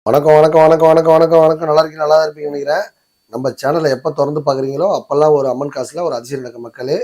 வணக்கம் வணக்கம் வணக்கம் வணக்கம் வணக்கம் வணக்கம் நல்லா இருக்கீங்க, நல்லா தான் இருப்பீங்க நினைக்கிறேன். நம்ம சேனலை எப்போ திறந்து பார்க்குறீங்களோ அப்போல்லாம் ஒரு அம்மன் காசில் ஒரு அதிசயம் நடக்கும் மக்களே.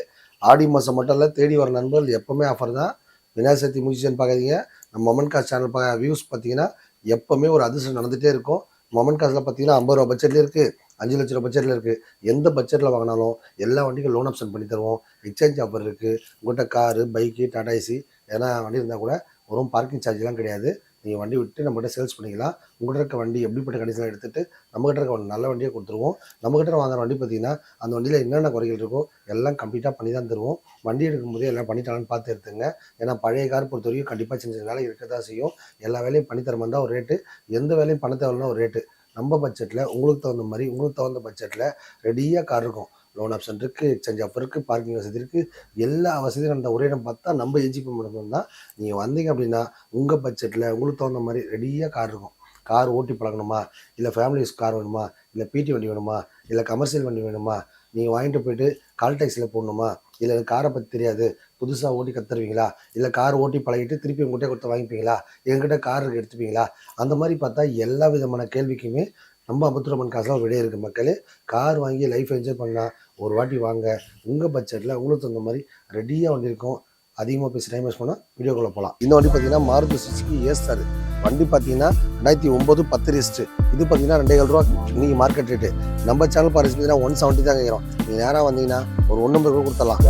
ஆடி மாதம் மட்டும் இல்லை, தேடி வர நண்பர்கள் எப்போவுமே ஆஃபர் தான். விநாயகர் சதுர்த்தி முடிச்சுன்னு பார்க்காதீங்க. நம்ம அம்மன் காசு சேனல் வியூஸ் பார்த்தீங்கன்னா எப்போவுமே ஒரு அதிசயம் நடந்துகிட்டே இருக்கும். நம்ம அம்மன் காசில் பார்த்தீங்கன்னா 50 ரூபா பட்ஜெட்லேயும் இருக்குது, 5 லட்ச ரூபா பட்ஜெட்டில் இருக்குது. எந்த பட்ஜெட்டில் வாங்கினாலும் எல்லா வண்டிக்கும் லோன் ஆப்ஷன் பண்ணி தருவோம். எக்ஸ்சேஞ்ச் ஆஃபர் இருக்குது. உங்கள்கிட்ட காரு, பைக்கு, டாடா ஏசி எதனா வண்டி இருந்தால் கூட ஒரு பார்க்கிங் சார்ஜ்லாம் கிடையாது. நீங்கள் வண்டி விட்டு நம்மகிட்ட சேல்ஸ் பண்ணிக்கலாம். உங்கள்கிட்ட இருக்க வண்டி எப்படிப்பட்ட கண்டிஷனில் எடுத்துகிட்டு நம்மகிட்ட இருக்க நல்ல வண்டியை கொடுத்துருவோம். நம்மகிட்ட வாங்குற வண்டி பார்த்தீங்கன்னா அந்த வண்டியில் என்னென்ன குறைகள் இருக்கோ எல்லாம் கம்ப்ளீட்டாக பண்ணி தான் தருவோம். வண்டி எடுக்கும்போதே எல்லாம் பண்ணிட்டாலும் பார்த்து எடுத்துங்க. ஏன்னா பழைய கார் பொறுத்த வரைக்கும் கண்டிப்பாக சின்ன சின்ன வேலை இருக்க தான் செய்யும். எல்லா வேலையும் பண்ணித்தர மாதிரி தான் ஒரு ரேட்டு, எந்த வேலையும் பண்ண தேவைன்னா ஒரு ரேட்டு. நம்ம பட்ஜெட்டில் உங்களுக்கு தகுந்த மாதிரி உங்களுக்கு தகுந்த பட்ஜெட்டில் ரெடியாக கார் இருக்கும். லோன் ஆப்ஷன் இருக்குது, எக்ஸ்சேஞ்ச் ஆஃபர் இருக்குது, பார்க்கிங் வசதி இருக்குது, எல்லா வசதியும் அந்த ஒரே இடம் பார்த்தா நம்ம ஏஜிபி மட்டும் தான். நீங்கள் வந்தீங்க அப்படின்னா உங்கள் பட்ஜெட்டில் உங்களுக்கு தகுந்த மாதிரி ரெடியாக கார் இருக்கும். கார் ஓட்டி பழகணுமா, இல்லை ஃபேமிலி யூஸ் கார் வேணுமா, இல்லை பிடி வண்டி வேணுமா, இல்லை கமர்ஷியல் வண்டி வேணுமா, நீங்கள் வாங்கிட்டு போயிட்டு கால் டாக்ஸியில் போடணுமா, இல்லை காரை பற்றி தெரியாது புதுசாக ஓட்டி கற்றுருவீங்களா, இல்லை கார் ஓட்டி பழகிட்டு திருப்பி உங்கள்கிட்ட கொடுத்து வாங்கிப்பீங்களா, எங்ககிட்ட கார் எடுத்துப்பீங்களா, அந்த மாதிரி பார்த்தா எல்லா விதமான கேள்விக்குமே நம்ம அபுத்துரமன் காசில் ஒரு விடையே இருக்குது மக்களே. கார் வாங்கி லைஃப் என்ஜாய் பண்ணால் ஒரு வாட்டி வாங்க. உங்கள் பட்ஜெட்டில் உங்களுக்கு தகுந்த மாதிரி ரெடியாக வண்டி இருக்கும். அதிகமாக பேசி டைம் வேஸ்ட் பண்ணால் வீடியோக்குள்ளே போகலாம். இந்த வண்டி பார்த்தீங்கன்னா மாருதி சுசுகி ஏஸ்டார் வண்டி பார்த்தீங்கன்னா 2009 10 ரிஸ்ட்டு. இது பார்த்தீங்கன்னா 2,000 ரூபா இன்றைக்கி மார்க்கெட் ரேட்டு. நம்ம சேனல் பாரிஸ் பார்த்தீங்கன்னா 170 தான் கேட்குறோம். நீங்கள் நேராக வந்தீங்கன்னா ஒரு 150 ரூபா கொடுத்துடலாம்.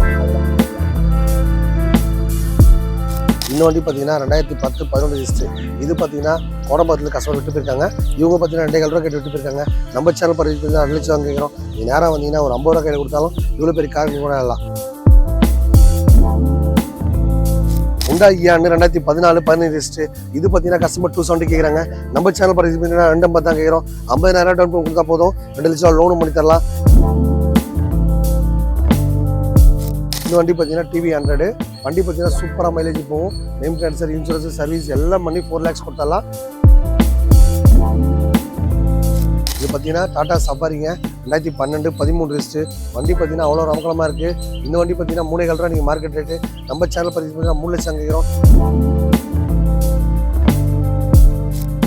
இந்த வண்டி பார்த்தீங்கன்னா 2010 11 ரிஸ்ட்டு. இது பார்த்தீங்கன்னா கோடம்பாக்கத்தில் கஸ்டமர் விட்டு போயிருக்காங்க. இவங்க பார்த்தீங்கன்னா 2,000 ரூபா கேட்டு விட்டு போயிருக்காங்க. நம்ம சேனல் பாரிஸ் பார்த்தீங்கன்னா 2 லட்சம் கேட்குறோம். நீங்கள் நேராக வந்தீங்கன்னா ஒரு 50 ரூபா கையில் கொடுத்தாலும் இவ்வளோ பெரிய கார் கூட எல்லாம். Hyundai Eon 2014 15 wrist. இது பார்த்தீங்கன்னா கஸ்டமர் 270 கேட்குறாங்க. நம்ம சேனல் பாரிஸ் பார்த்தீங்கன்னா 250 தான் கேட்குறோம். 50,000 டவுன் பேமெண்ட் கொடுத்தா போதும், 2 லட்சம் ரூபா லோனும் பண்ணி தரலாம். இந்த வண்டி பார்த்தீங்கன்னா டிவி 100 வண்டி பார்த்தீங்கன்னா சூப்பராக மைலேஜ் போகும். நேம் ட்ரான்ஸ்ஃபர், இன்சூரன்ஸ், சர்வீஸ் எல்லாம் பண்ணி 4 lakhs கொடுத்தரலாம். இது பார்த்தீங்கன்னா டாடா சஃபாரிங்க 2012 13 ரிஸ்ட்டு. வண்டி பார்த்தீங்கன்னா அவ்வளோ ரமக்கலமாக இருக்குது. இந்த வண்டி பார்த்தீங்கன்னா 3,000 ரூபா நீங்கள் மார்க்கெட் ரேட்டு. நம்ம சேனல் பார்த்தீங்கன்னா 3 லட்சம் கேட்குறோம்.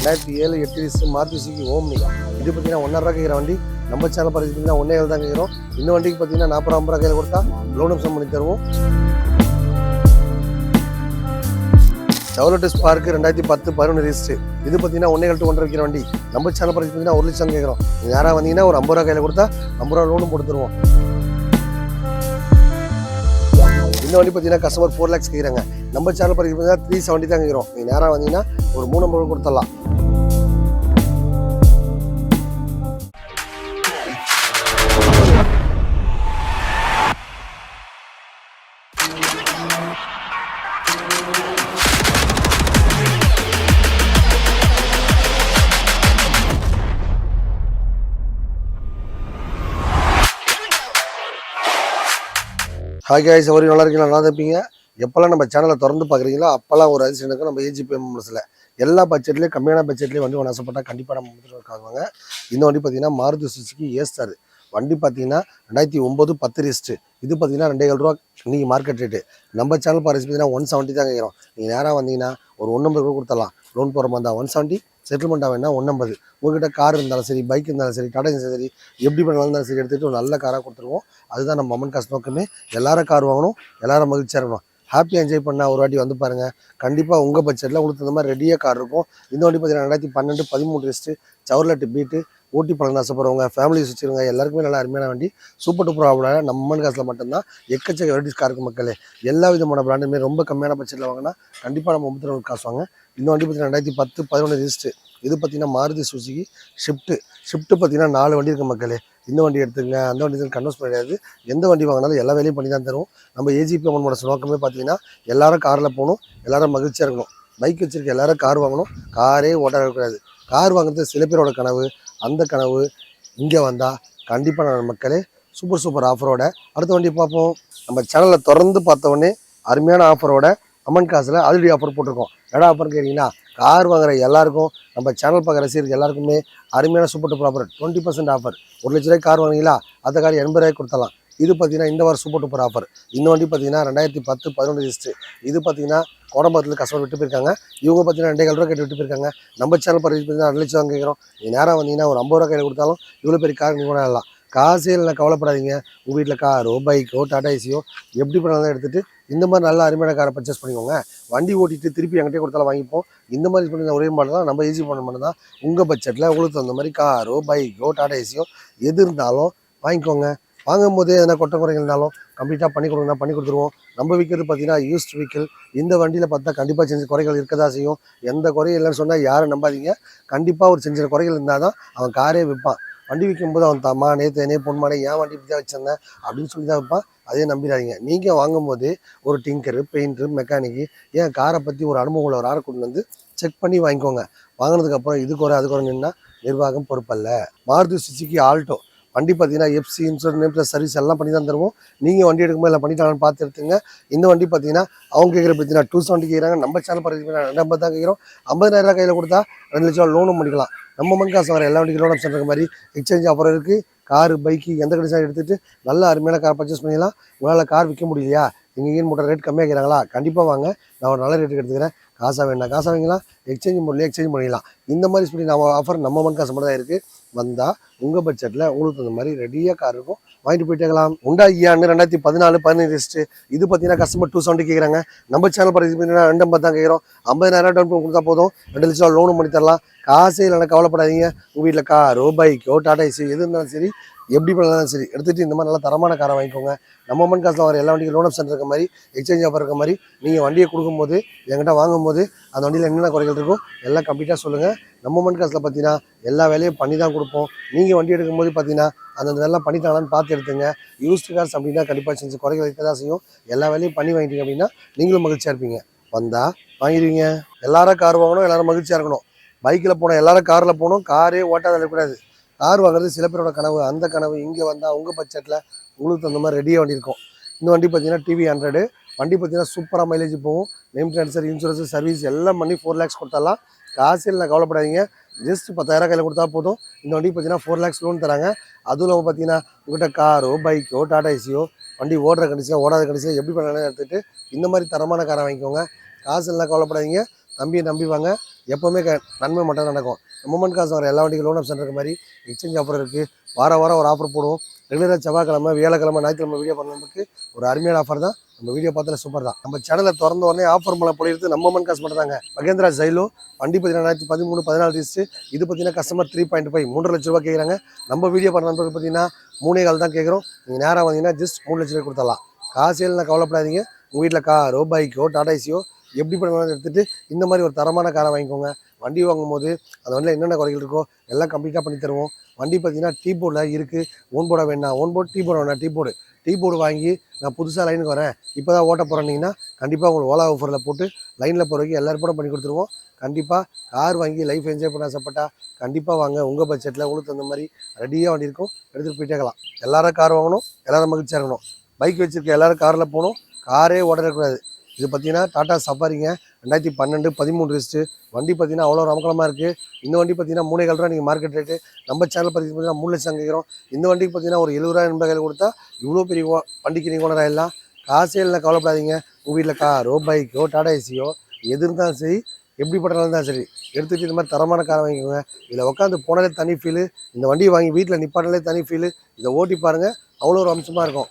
2007 8 ரிஸ்ட்டு மாருதி சுசுகி ஓம்னி. இது பார்த்தீங்கன்னா 1.5 ரூபா கேட்குற வண்டி. நம்ம சேனல் பார்த்தீங்கன்னா 1,700 தான் கேட்குறோம். இந்த வண்டிக்கு பார்த்தீங்கன்னா 40 ரூபா 50 ரூபா கையில் கொடுத்தா லோன் ஆப்ஷன் பண்ணி தருவோம். Chevrolet spark 2010 11 wrist. இது பார்த்தீங்கன்னா 1.5 to 1.5 வைக்கிற வண்டி. நம்ம சேனல் பார்த்தீங்கன்னா 1 லட்சம் கேட்குறோம். நீங்கள் யாராக வந்தீங்கன்னா ஒரு 50 ரூபா கையில் கொடுத்தா 50 ரூபா லோனும் கொடுத்துருவோம். இந்த வண்டி பார்த்தீங்கன்னா கஸ்டமர் 4 lakhs கேட்குறாங்க. நம்ம சேனல் பார்த்தீங்கன்னா 370 தான் கேட்குறோம். நீங்கள் நேராக வந்தீங்கன்னா ஒரு 350 ரூபா கொடுத்துடலாம். ஹாய் காய்ஸ், ஒரு நல்லா இருக்கீங்க, நல்லா இருப்பீங்க. எப்போல்லாம் நம்ம சேனலை திறந்து பார்க்குறீங்களோ அப்போல்லாம் ஒரு அதிசயம் இருக்கும். நம்ம ஏஜிபி மெம்பர்ஸில் எல்லா பட்ஜெட்லேயும் கம்மியான பட்ஜெட்லேயும் வண்டி ஒன்று ஆசைப்பட்டால் கண்டிப்பாக நம்ம இருக்காங்க. இந்த வண்டி பார்த்தீங்கன்னா மாருதி சுசுகி ஏஸ்டார் வண்டி பார்த்தீங்கன்னா 2009 10 ரிஸ்ட்டு. இது பார்த்தீங்கன்னா 2,000 ரூபா இன்றைக்கி மார்க்கெட் ரேட்டு. நம்ம சேனல் பாரிஸ் பார்த்தீங்கன்னா 170 தான் கேட்குறோம். நீங்கள் நேராக வந்தீங்கன்னா ஒரு 150 ரூபா கொடுத்துடலாம். லோன் போகிற மாதிரி தான் 170, செட்டில்மெண்ட்டாக வேணா 150. உங்கள்கிட்ட கார் இருந்தாலும் சரி, பைக் இருந்தாலும் சரி, டாடா இருந்தாலும் சரி, எப்படி பண்ணாலும் சரி எடுத்துகிட்டு ஒரு நல்ல காராக கொடுத்துருவோம். அதுதான் நம்ம அம்மன் காசு நோக்கமே. எல்லாரும் கார் வாங்கணும், எல்லாரும் மகிழ்ச்சியாக இருக்கணும், ஹாப்பியாக என்ஜாய் பண்ணால் ஒரு வாட்டி வந்து பாருங்கள். கண்டிப்பாக உங்கள் பட்ஜெட்டில் உங்களுக்கு இந்த மாதிரி ரெடியாக கார் இருக்கும். இந்த வண்டி பார்த்தீங்கன்னா 2012 13 ரிஸ்ட்டு. செவர்லெட் பீட்டு ஓட்டி பழங்க ஆசைப்படுறவங்க, ஃபேமிலி வச்சுருங்க, எல்லாருக்குமே நல்லா அருமையான வண்டி. சூப்பர் டூப்பர் ஆகலாம். நம்ம அம்மன் காசில் மட்டும்தான் எக்கச்சக்க வெரைட்டிஸ் கார் இருக்குது மக்களே. எல்லா விதமான பிராண்டுமே ரொம்ப கம்மியான பட்ஜெட்டில் வாங்கினா கண்டிப்பாக நம்ம 30 காசு வாங்க. இந்த வண்டி பார்த்தீங்கன்னா 2010 11 ரிஸ்ட்டு. இது பார்த்தீங்கன்னா மாருதி சுசுகி ஷிஃப்ட்டு பார்த்தீங்கன்னா 4 வண்டி இருக்குது மக்களே. இந்த வண்டி எடுத்துங்க, அந்த வண்டி கன்வெர்ஸ் கிடையாது. எந்த வண்டி வாங்கினாலும் எல்லா வேலையும் பண்ணி தான் தருவோம். நம்ம ஏஜிபி அம்மனோட நோக்கமே பார்த்தீங்கன்னா எல்லாரும் காரில் போகணும், எல்லாரும் மகிழ்ச்சியாக இருக்கணும். பைக் வச்சுருக்க எல்லாரும் கார் வாங்கணும், காரே ஓட்ட இருக்கக்கூடாது. கார் வாங்குறது சில பேரோட கனவு. அந்த கனவு இங்கே வந்தால் கண்டிப்பாக நான் மக்களே சூப்பர் ஆஃபரோட அடுத்த வண்டி பார்ப்போம். நம்ம சேனலில் திறந்து பார்த்தோடனே அருமையான ஆஃபரோட அம்மன் காசில் அதிரடி ஆஃபர் போட்டிருக்கோம். எடா ஆஃபர் கேட்டிங்கன்னா கார் வாங்குற எல்லாருக்கும், நம்ம சேனல் பார்க்குற ரசிகருக்கு எல்லாருக்குமே அருமையான சூப்பர் டூப்பர் ஆஃபர். 20% ஆஃபர். 1 லட்ச ரூபாய்க்கு கார் வாங்கிங்களா, அந்த கார் 80 ரூபாய்க்கு கொடுத்தலாம். இது பார்த்தீங்கன்னா இந்த வாரம் சூப்பர் டூப்பர் ஆஃபர். இந்த வண்டி பார்த்தீங்கன்னா 2010 11 ரிஜிஸ்ட்ரு. இது பார்த்தீங்கன்னா கோடம்பாக்கத்தில் கஸ்டமர் விட்டு போயிருக்காங்க. இவங்க பார்த்தீங்கன்னா 2,400 ரூபா கேட்டு விட்டு போயிருக்காங்க. நம்ம சேனல் பர்ச்சேஸ் பார்த்தீங்கன்னா 2,00,000 தான் கேட்குறோம். நீ நேராக வந்தீங்கன்னா ஒரு 50 ரூபா கையில் கொடுத்தாலும் இவ்வளோ பெரிய கார் நீங்கள் கொண்டாடலாம். காசே இல்லை, கவலைப்படாதீங்க. உங்கள் வீட்டில் காரோ பைக்கோ டாடா ஏசியோ எப்படி பண்ணாலும் எடுத்துகிட்டு இந்த மாதிரி நல்ல அருமையான காரை பர்ச்சேஸ் பண்ணிக்கோங்க. வண்டி ஓட்டிட்டு திருப்பி என்கிட்டே கொடுத்தாலும் வாங்கிப்போம். இந்த மாதிரி பண்ணி ஒரே மாடல் தான் நம்ம ஈஸி பண்ண மாட்டோம் தான். உங்கள் பட்ஜெட்டில் உங்களுக்கு தகுந்த மாதிரி காரோ பைக்கோ டாடா ஏசியோ எது இருந்தாலும் வாங்கிக்கோங்க. வாங்கும்போது எதனா கொட்டை குறைகள் இருந்தாலும் கம்ப்ளீட்டாக பண்ணி கொடுங்கன்னா பண்ணி கொடுத்துருவோம். நம்ம விற்கிறது பார்த்தீங்கன்னா யூஸ்ட் வெஹிக்கிள். இந்த வண்டியில் பார்த்தா கண்டிப்பாக செஞ்ச குறைகள் இருக்க தான் செய்யும். எந்த குறையும் இல்லைன்னு சொன்னால் யாரும் நம்பாதீங்க. கண்டிப்பாக ஒரு செஞ்ச குறைகள் இருந்தால் தான் அவன் காரே விற்பான். வண்டி விற்கும்போது அவன் தம்மா நேற்று பொன்மானே ஏன் வண்டி இப்படி தான் வச்சிருந்தேன் அப்படின்னு சொல்லி தான் விற்பான். அதே நம்பிடாதீங்க. நீங்கள் வாங்கும்போது ஒரு டிங்கரு பெயிண்டரு மெக்கானிக்கு ஏன் காரை பற்றி ஒரு அனுபவம் உள்ள ஒரு ஆளை கொண்டு வந்து செக் பண்ணி வாங்கிக்கோங்க. வாங்கினதுக்கப்புறம் இது குறை அது குறை நின்னா நிர்வாகம் பொறுப்பல்ல. மாருதி சுசுகி ஆல்டோ வண்டி பார்த்தீங்கன்னா எஃப்சி இன்சூரன்ஸ் சர்வீஸ் எல்லாம் பண்ணி தான் தருவோம். நீங்கள் வண்டி எடுக்கும்போது எல்லாம் பண்ணிட்டாங்கன்னு பார்த்து எடுத்துங்க. இந்த வண்டி பார்த்தீங்கன்னா அவங்க கேட்குற பார்த்தீங்கன்னா 270 கேட்குறாங்க. நம்ம சேனல் பார்த்தீங்கன்னா 250 தான் கேட்குறோம். 50,000 ரூபா கையில் கொடுத்தா 2,00,000 லோனும் பண்ணிக்கலாம். நம்ம மண் காசு வர எல்லா வண்டிக்கும் லோன் ஆப்ஷன் இருக்க மாதிரி எக்ஸ்சேஞ்ச் ஆஃபர் இருக்குது. காரு பைக்கு எந்த கண்டிஷன் எடுத்துகிட்டு நல்ல அருமையான கார் பர்ச்சேஸ் பண்ணிடலாம். உங்களால் கார் விற்க முடியலையா, எங்கேயும் மூட்டை ரேட் கம்மியாகிறாங்களா, கண்டிப்பாக வாங்க. நான் ஒரு நல்ல ரேட்டுக்கு எடுத்துக்கிறேன். காசாக வேண்டாம் காசாக வாங்கிக்கலாம். எக்ஸ்சேஞ்ச் முடியல எக்ஸ்சேஞ்ச் பண்ணிடலாம். இந்த மாதிரி சொல்லி நம்ம ஆஃபர் நம்ம மண் காசு மட்டும் தான் இருக்குது. வந்தால் உங்கள் பட்ஜெட்டில் உங்களுக்கு அந்த மாதிரி ரெடியாக கார் இருக்கும், வாங்கிட்டு போயிட்டு இருக்கலாம். உண்டா ஐயான்னு 2014 15 ரிஜிஸ்ட்ரு. இது பார்த்தீங்கன்னா கஸ்டமர் 270 கேட்குறாங்க. நம்ம சேனல் பார்த்தீங்கன்னா 250 தான் கேட்குறோம். 50,000 டவுன் பேமெண்ட் கொடுத்தா போதும், 2,00,000 லோனும் பண்ணி தரலாம். காசே இல்லைன்னா கவலைப்படாதீங்க. உங்கள் வீட்டில் காரோ பைக்கோ டாடா ஏசி எது இருந்தாலும் சரி, எப்படி பண்ணாலும் சரி எடுத்துகிட்டு இந்த மாதிரி நல்லா தரமான காரை வாங்கிக்கோங்க. நம்ம மண் காசில் வர எல்லா வண்டிக்கும் லோன் ஆப்ஷன் இருக்க மாதிரி எக்ஸ்சேஞ்ச் ஆஃபர் இருக்க மாதிரி நீங்கள் வண்டியை கொடுக்கும்போது என்கிட்ட வாங்கும்போது அந்த வண்டியில் என்னென்ன குறைகள் இருக்கும் எல்லாம் கம்ப்ளீட்டாக சொல்லுங்கள். நம்ம மண் காசில் பார்த்தீங்கன்னா எல்லா வேலையும் பண்ணி தான் கொடுப்போம். நீங்கள் வண்டி எடுக்கும்போது பார்த்தீங்கன்னா அந்தந்த வேலை பண்ணிட்டாங்களான்னு பார்த்து எடுத்துங்க. யூஸ்டு கார்ஸ் அப்படின்னா கண்டிப்பாக செஞ்சு குறைகள் இருக்க தான் செய்யும். எல்லா வேலையும் பண்ணி வாங்கிட்டீங்க அப்படின்னா நீங்களும் மகிழ்ச்சியாக இருப்பீங்க. வந்தால் வாங்கிடுவீங்க. எல்லாரும் கார் வாங்கணும், எல்லாரும் மகிழ்ச்சியாக இருக்கணும். பைக்கில் போனோம், எல்லாரும் காரில் போகணும். காரே ஓட்டாத இருக்கக்கூடாது. கார் வாங்குறது சில பேரோட கனவு. அந்த கனவு இங்கே வந்தால் உங்கள் பட்ஜெட்டில் உங்களுக்கு தகுந்த மாதிரி ரெடியாக வண்டி இருக்கும். இந்த வண்டி பார்த்தீங்கன்னா டிவி 100 வண்டி பார்த்தீங்கன்னா சூப்பராக மைலேஜ் போகும். நேம் ட்ரான்ஸ்ஃபர் இன்சூரன்ஸ் சர்வீஸ் எல்லாம் பண்ணி 4 lakhs கொடுத்தாலாம். காசில் நான் கவலைப்படாதீங்க. ஜஸ்ட் 10,000 கையில் கொடுத்தா போதும். இந்த வண்டி பார்த்தீங்கன்னா 4 lakhs லோன் தராங்க. அதுவும் இல்லாமல் பார்த்தீங்கன்னா உங்கள்கிட்ட காரோ பைக்கோ டாடா ஏசியோ வண்டி ஓடுற கண்டிஷன் ஓடாத கண்டிஷன் எப்படி பண்ணலாம் எடுத்துகிட்டு இந்த மாதிரி தரமான காரை வாங்கிக்கோங்க. காசு எல்லாம் கவலைப்படாதீங்க. தம்பியை நம்பி வாங்க. எப்போவுமே நன்மை மட்டும் நடக்கும். மூமெண்ட் காசு வர எல்லா வண்டிக்கும் லோன் ஆப்ஷன் இருக்க மாதிரி எக்ஸ்சேஞ்ச் ஆஃபர் இருக்குது. வாரம் ஒரு ஆஃபர் போடுவோம். ரெகுலராக செவ்வாய்க்கிழமை வியாழக்கிழமை ஞாயிற்றுக்கிழமை வீடியோ பண்ணுறதுக்கு ஒரு அருமையான ஆஃபர் தான். நம்ம வீடியோ பார்த்தாலே சூப்பர் தான். நம்ம சேனலை திறந்த உடனே ஆஃபர் மழை பொழியிறது நம்ம மண் காசு மட்டும் தாங்க. மகேந்திரா ஜைலோ வண்டி பார்த்தீங்கன்னா 2013 14 ரிஜிஸ்ட்ரு. இது பார்த்தீங்கன்னா கஸ்டமர் 3.5 3 லட்ச ரூபா கேட்குறாங்க. நம்ம வீடியோ பண்ண நண்பர்கள் பார்த்தீங்கன்னா 3.4 தான் கேட்குறோம். நீங்கள் நேராக வந்தீங்கன்னா ஜஸ்ட் 3 லட்ச ரூபாய் கொடுத்துடலாம். காசில் நான் கவலைப்படாதீங்க. உங்கள் வீட்டில் காரோ பைக்கோ டாடா ஏசியோ எப்படி பண்ணாலும் எடுத்துகிட்டு இந்த மாதிரி ஒரு தரமான காரை வாங்கிக்கோங்க. வண்டி வாங்கும்போது அந்த வண்டியில் என்னென்ன குறைகள் இருக்கோ எல்லாம் கம்ப்ளீட்டாக பண்ணி தருவோம். வண்டி பார்த்தீங்கன்னா டீ போர்டில் இருக்குது. ஓன் போர்டாக வேணாம், ஓன் போர்டு டீ போர்டு வேணாம். டீ போர்டு வாங்கி நான் புதுசாக லைனுக்கு வரேன், இப்போ தான் ஓட்ட போகிறேன்னீங்கன்னா கண்டிப்பாக உங்களுக்கு ஓலா ஆஃபரில் போட்டு லைனில் போகிற வரைக்கும் எல்லோரும் கூட பண்ணி கொடுத்துருவோம். கண்டிப்பாக கார் வாங்கி லைஃப் என்ஜாய் பண்ண ஆசைப்பட்டா கண்டிப்பாக வாங்க. உங்கள் பட்ஜெட்டில் உங்களுக்கு அந்த மாதிரி ரெடியாக வண்டி இருக்கும், எடுத்துகிட்டு போயிட்டே இருக்கலாம். எல்லாரும் கார் வாங்கணும், எல்லோரும் மகிழ்ச்சியாக இருக்கணும். பைக் வச்சுருக்க எல்லோரும் காரில் போகணும், காரே ஓடக்கூடாது. இது பார்த்தீங்கன்னா டாடா சஃபாரிங்க 2012 13 ரிஜிஸ்ட்ரு. வண்டி பார்த்தீங்கன்னா அவ்வளோ அமக்கலமாக இருக்குது. இந்த வண்டி பார்த்தீங்கன்னா 3.4 ரூபா நீங்கள் மார்க்கெட் ரேட்டு. நம்ம சேனல் பார்த்தீங்கன்னா 3 லட்சம் கேட்குறோம். இந்த வண்டிக்கு பார்த்தீங்கன்னா ஒரு 70 ரூபா கையில் கொடுத்தா இவ்வளோ பெரிய வண்டிக்கு நீங்கள் ஓனர் ஆகிடலாம். காசே இல்லை கவலைப்படாதீங்க. உங்கள் வீட்டில் காரோ பைக்கோ டாடா ஏசியோ எது இருந்தாலும் சரி, எப்படி பட்டாலும் இருந்தாலும் சரி எடுத்துகிட்டு இந்த மாதிரி தரமான காரை வாங்கிக்கோங்க. இதில் உட்காந்து போனாலே தனி ஃபீலு. இந்த வண்டியை வாங்கி வீட்டில் நிப்பாட்டினாலே தனி ஃபீலு. இதை ஓட்டி பாருங்கள், அவ்வளோ ஒரு அம்சமாக இருக்கும்.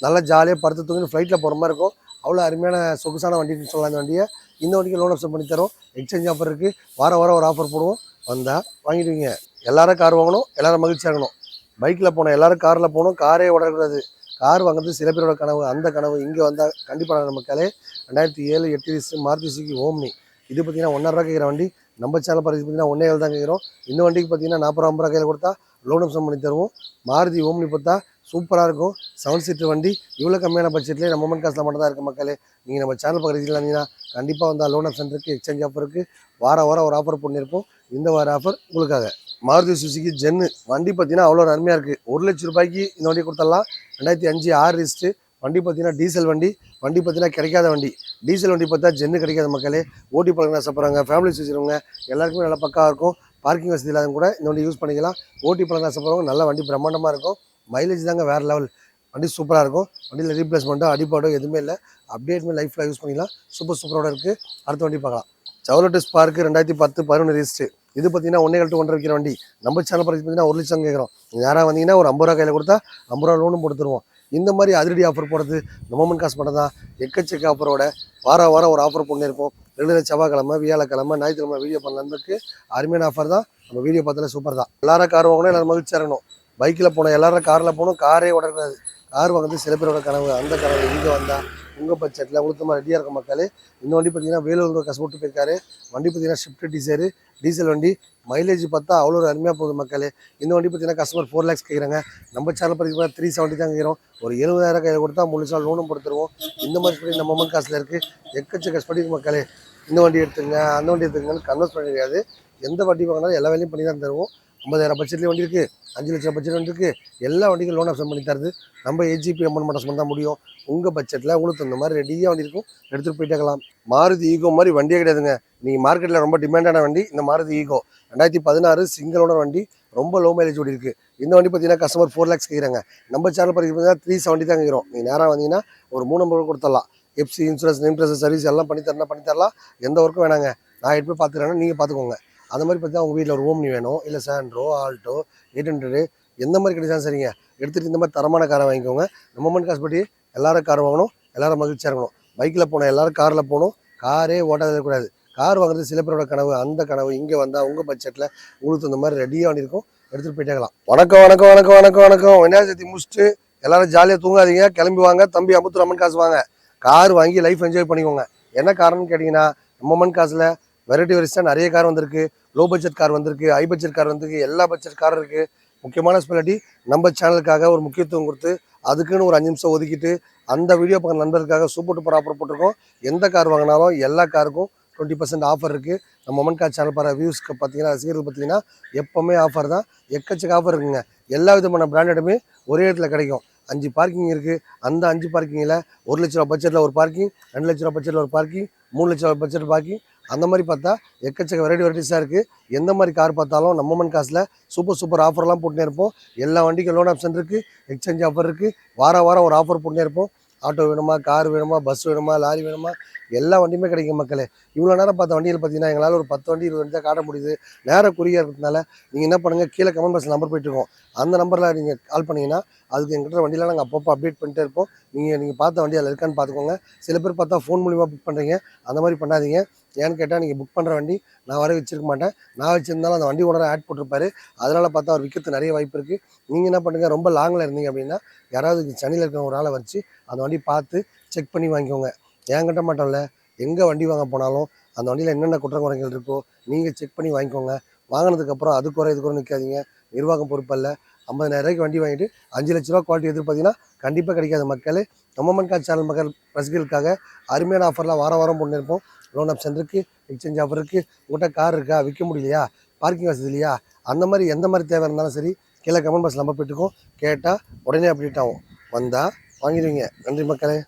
நல்லா ஜாலியாக படுத்து தூங்கி ஃப்ளைட்டில் போகிற மாதிரி இருக்கும். அவ்வளோ அருமையான சொகுசான வண்டின்னு சொல்லலாம். இந்த வண்டியை இந்த வண்டிக்கு லோன் ஆப்ஷன் பண்ணி தரோம். எக்ஸ்சேஞ்ச் ஆஃபர் இருக்குது. வாரம் ஒரு ஆஃபர் போடுவோம். வந்தால் வாங்கிடுவீங்க. எல்லாரும் கார் வாங்கணும், எல்லோரும் மகிழ்ச்சியாக இருக்கணும். பைக்கில் போனோம், எல்லோரும் காரில் போகணும். காரே ஓடக்கூடாது. கார் வாங்குறது சில பேரோட கனவு. அந்த கனவு இங்கே வந்தால் கண்டிப்பாக நம்ம மக்களே. 2007 8 ரிஜிஸ்ட்ரு மாருதி சுசுகி ஓம்னி. இது பார்த்தீங்கன்னா 1.5 ரூபா கேட்குற வண்டி. நம்ம சேனல் பரிசு பார்த்தீங்கன்னா 1.7 தான் கேட்குறோம். இந்த வண்டிக்கு பார்த்தீங்கன்னா 40 ரூபா கையில் கொடுத்தா லோன் ஆப்ஷன் பண்ணி தருவோம். மாருதி ஓம்னி பார்த்தா சூப்பராக இருக்கும். 7 சீட்டர் வண்டி. இவ்வளோ கம்மியான பட்ஜெட்லேயே நம்ம மண் காசில் மட்டும் தான் இருக்குது மக்களே. நீங்கள் நம்ம சேனல் பக்கத்தில் இருந்தீங்கன்னா கண்டிப்பாக வந்தால் லோன் ஆப்ஷன் இருக்குது, எக்ஸ்சேஞ்ச் ஆஃபர் இருக்குது. வாரம் ஒரு ஆஃபர் பண்ணியிருப்போம். இந்த வார ஆஃபர் உங்களுக்காக. மாருதி சுசுகி ஜென்னு வண்டி பார்த்தீங்கன்னா அவ்வளோ அருமையாக இருக்குது. 1 லட்ச ரூபாய்க்கு இந்த வண்டி கொடுத்துடலாம். 2005 6 ரிஜிஸ்ட்ரு. வண்டி பார்த்தீங்கன்னா டீசல் வண்டி. வண்டி பார்த்தீங்கன்னா கிடைக்காத வண்டி. டீசல் வண்டி பார்த்தா ஜென்னு கிடைக்காத மக்களே. ஓட்டி பழங்க ஆசைப்படுறாங்க, ஃபேமிலிஸ் வச்சுருவங்க எல்லாருக்குமே நல்லா பக்காவாக இருக்கும். பார்க்கிங் வசதி இல்லாத கூட இந்த வண்டி யூஸ் பண்ணிக்கலாம். ஓட்டி பழங்க ஆசைப்படுறவங்க நல்ல வண்டி பிரம்மாண்டமாக இருக்கும். மைலேஜ் தாங்க வேறு லெவல். வண்டி சூப்பராக இருக்கும். வண்டியில் ரீப்ளேஸ்மெண்ட்டோ அடிப்பாடோ எதுவுமே இல்லை. அப்படியே லைஃப்பில் யூஸ் பண்ணிக்கலாம். சூப்பரோட இருக்குது. அடுத்த வண்டி பார்க்கலாம். Chevrolet spark 2010 11 register. இது பார்த்தீங்கன்னா 1.5 to 1.5 விற்கிற வண்டி. நம்ம சேனல் பிரைஸ் பார்த்தீங்கன்னா 1 லட்சம் கேட்குறோம். நேராக வந்தீங்கன்னா ஒரு 50 ரூபா கையில் கொடுத்தா 50 ரூபா லோனும் கொடுத்துருவோம். இந்த மாதிரி அதிரடி ஆஃபர் போடுறது நம்ம காசு மட்டும் தான். எக்கச்சக்க ஆஃபரோட வாரம் ஒரு ஆஃபர் பண்ணியிருப்போம். ரெகுலர் செவ்வாய்க்கிழமை, வியாழக்கிழமை, ஞாயிற்றுக்கிழமை வீடியோ பண்ணலான்னு அருமையான ஆஃபர் தான். நம்ம வீடியோ பார்த்தாலே சூப்பர் தான். எல்லாரும் கார் வாங்கணும், எல்லாரும் மகிழ்ச்சி இருக்கணும். பைக்கில் போனோம், எல்லாரும் காரில் போகணும். காரே ஓடக்கூடாது. கார் வாங்குறது சில பேரோட கனவு. அந்த கனவு இங்கே வந்தால் உங்கள் பட்ஜெட்டில் உளுத்தமாக ரெடியாக இருக்க மக்கள். இந்த வண்டி பார்த்தீங்கன்னா வேலூர் கஷ்டப்பட்டு போயிருக்காரு. வண்டி பார்த்தீங்கன்னா ஷிஃப்ட் டிசைரு, டீசல் வண்டி. மைலேஜ் பார்த்தா அவ்வளோ ஒரு அருமையாக போகுது மக்கள். இந்த வண்டி பார்த்தீங்கன்னா கஸ்டமர் 4 lakhs கேட்குறாங்க. நம்ம சேனல் பார்த்தீங்கன்னா 370 தான் கேட்குறோம். ஒரு 70,000 கையில் கொடுத்தா 3 லட்சம் லோனும் கொடுத்துருவோம். இந்த மாதிரி ஸ்படி நம்ம காசில் இருக்குது. எக்கச்சக்க ஸ்படி மக்களே. இந்த வண்டி எடுத்துங்க, அந்த வண்டி எடுத்துங்கன்னு கன்வெர்ஸ் பண்ண முடியாது. எந்த வண்டி வாங்கினாலும் எல்லா வேலையும் பண்ணி தான் தருவோம். 50,000 பட்ஜெட்லேயும் வண்டி இருக்குது, 5 லட்சம் பட்ஜெட் வண்டி இருக்குது. எல்லா வண்டிக்கும் லோன் ஆப்ஷன் பண்ணி தருது. நம்ம ஏஜிபி அமௌண்ட் மட்டும் தான் முடியும். உங்கள் பட்ஜெட்டில் உங்களுக்கு இந்த மாதிரி ரெடியாக வண்டி இருக்கும், எடுத்துகிட்டு போயிட்டேக்கலாம். மாருதி ஈகோ மாதிரி வண்டியே கிடையாதுங்க. நீங்கள் மார்க்கெட்டில் ரொம்ப டிமாண்டான வண்டி இந்த மாருதி ஈகோ. 2016 சிங்கிள் ஓனர் வண்டி. ரொம்ப லோ மைலேஜ் ஓடி இருக்குது. இந்த வண்டி பார்த்தீங்கன்னா கஸ்டமர் 4 lakhs கேட்குறாங்க. நம்ம சேனல் பார்த்தீங்கன்னா 370 தான் கேட்குறோம். நீங்கள் நேராக வந்தீங்கன்னா ஒரு 3 நம்பர் கொடுத்துடலாம். FC insurance, name dress service எல்லாம் பண்ணி தரலாம். எந்த ஒர்க்கும் வேணாங்க. நான் எடுத்து போய் பார்த்துக்கிறேன்னா நீங்கள் பார்த்துக்கோங்க. அந்த மாதிரி பார்த்தா உங்கள் வீட்டில் ஒரு ஓம்னி வேணும், இல்லை சாண்ட்ரோ, ஆல்டோ, 800 எந்த மாதிரி கிடைச்சாலும் சரிங்க. எடுத்துகிட்டு இந்த மாதிரி தரமான காரை வாங்கிக்கோங்க. நம்ம காசு பற்றி எல்லாரும் கார் வாங்கணும், எல்லாரும் மகிழ்ச்சியாக இருக்கணும். பைக்கில் போனோம், எல்லாரும் காரில் போகணும். காரே ஓட்டாத இருக்கக்கூடாது. கார் வாங்குறது சில பேரோட கனவு. அந்த கனவு இங்கே வந்தால் உங்கள் பட்ஜெட்டில் உங்களுக்கு இந்த மாதிரி ரெடியாக வண்டி இருக்கும், எடுத்துகிட்டு போயிட்டேக்கலாம். வணக்கம். விநாயகர் சதுர்த்தி முடிச்சுட்டு எல்லாரும் ஜாலியாக தூங்காதீங்க, கிளம்பி வாங்க. தம்பி அமுத்தூர் அம்மன் காசு வாங்க. கார் வாங்கி லைஃப் என்ஜாய் பண்ணிக்கோங்க. என்ன காரணம்னு கேட்டிங்கன்னா நம்ம காசில் வெரைட்டிஸாக நிறைய கார் வந்திருக்கு. லோ பட்ஜெட் கார் வந்திருக்கு, ஹை பட்ஜெட் கார் வந்திருக்கு, எல்லா பட்ஜெட் காரும் இருக்குது. முக்கியமான ஸ்பெஷாலிட்டி நம்ம சேனலுக்காக ஒரு முக்கியத்துவம் கொடுத்து அதுக்குன்னு ஒரு 5 நிமிஷம் ஒதுக்கிட்டு அந்த வீடியோ பார்க்குற நண்பர்களுக்காக சூப்பர் டூப்பர் ஆஃபர் போட்டிருக்கோம். எந்த கார் வாங்கினாலும் எல்லா காருக்கும் 20% ஆஃபர் இருக்குது. நம்ம மொமன் கார் சேனல் பாரு வியூஸ்க்கு பார்த்தீங்கன்னா, ரசிகர்கள் பார்த்தீங்கன்னா எப்போவுமே ஆஃபர் தான். எக்கச்சக்க ஆஃபர் இருக்குங்க. எல்லா விதமான பிராண்டடுமே ஒரே இடத்துல கிடைக்கும். 5 பார்க்கிங் இருக்குது. அந்த 5 பார்க்கிங்கில் 1 லட்ச ரூபா பட்ஜெட்டில் ஒரு பார்க்கிங், 2 லட்ச ரூபா பட்ஜெட்டில் ஒரு பார்க்கிங், 3 லட்ச ரூபா பட்ஜெட் பார்க்கிங். அந்த மாதிரி பார்த்தா எக்கச்சக்க வெரைட்டிஸாக இருக்குது. எந்த மாதிரி கார் பார்த்தாலும் நம்ம காசில் சூப்பர் ஆஃபர்லாம் போட்டுனே இருப்போம். எல்லா வண்டிக்கும் லோன் ஆப்ஷன் இருக்குது, எக்ஸ்சேஞ்ச் ஆஃபர் இருக்குது. வாரம் ஒரு ஆஃபர் போட்டுனே இருப்போம். ஆட்டோ வேணுமா, கார் வேணுமா, பஸ் வேணுமா, லாரி வேணுமா, எல்லா வண்டியுமே கிடைக்கும் மக்களே. இவ்வளோ நேரம் பார்த்த வண்டிகள் பார்த்தீங்கன்னா எங்களால் ஒரு 10 வண்டி 20 வண்டி தான் காட்ட முடியுது. நேரம் குறியாக இருக்கிறதுனால நீங்கள் என்ன பண்ணுங்கள், கீழே கமெண்ட் பாக்ஸில் நம்பர் போயிட்டுருக்கோம். அந்த நம்பரில் நீங்கள் கால் பண்ணிங்கன்னா அதுக்கு எங்கிட்ட வண்டியெலாம் நாங்கள் அப்பப்போ அப்டேட் பண்ணிட்டே இருப்போம். நீங்கள் பார்த்த வண்டி அதில் இருக்கான்னு பார்த்துக்கோங்க. சில பேர் பார்த்தா ஃபோன் மூலிமா புக் பண்ணுறீங்க. அந்த மாதிரி பண்ணாதீங்க. ஏன்னு கேட்டால் நீங்கள் புக் பண்ணுற வண்டி நான் வர வச்சிருக்க மாட்டேன். நான் வச்சுருந்தாலும் அந்த வண்டி ஓனரை ஆட் போட்டிருப்பாரு. அதனால் பார்த்தா அவர் விற்கிறது நிறைய வாய்ப்பு இருக்குது. நீங்கள் என்ன பண்ணுங்கள், ரொம்ப லாங்கில் இருந்தீங்க அப்படின்னா யாராவது சென்னையில் இருக்கிற ஒரு ஆளை வச்சு அந்த வண்டி பார்த்து செக் பண்ணி வாங்கிக்கோங்க. என்கிட்ட மாட்டோம்ல, எங்கே வண்டி வாங்க போனாலும் அந்த வண்டியில் என்னென்ன குற்றங்குறைகள் இருக்கோ நீங்கள் செக் பண்ணி வாங்கிக்கோங்க. வாங்கினதுக்கப்புறம் அது குறை இது குறை நிற்காதீங்க. நிர்வாகம் பொறுப்பல்ல. 50,000 ரூபாய்க்கு வண்டி வாங்கிட்டு 5 லட்ச ரூபா குவாலிட்டி எதிர்பார்த்தீங்கன்னா கண்டிப்பாக கிடைக்காது மக்களே. நம்ம கார் சேனல் மக்கள் ரசிகர்களுக்காக அருமையான ஆஃபர்லாம் வாரம் பண்ணியிருப்போம். லோன் ஆப்ஷன் இருக்குது, எக்ஸ்சேஞ்ச் ஆஃபர் இருக்குது. உங்கள்கிட்ட கார் இருக்கா, விற்க முடியலையா, பார்க்கிங் வசதி இல்லையா, அந்த மாதிரி எந்த மாதிரி தேவை இருந்தாலும் சரி கீழே கமெண்ட் பாக்ஸ் நம்பர் போயிட்டுருக்கோம். கேட்டால் உடனே அப்டேட் ஆகும். வந்தால் வாங்கிடுவீங்க. நன்றி மக்களே.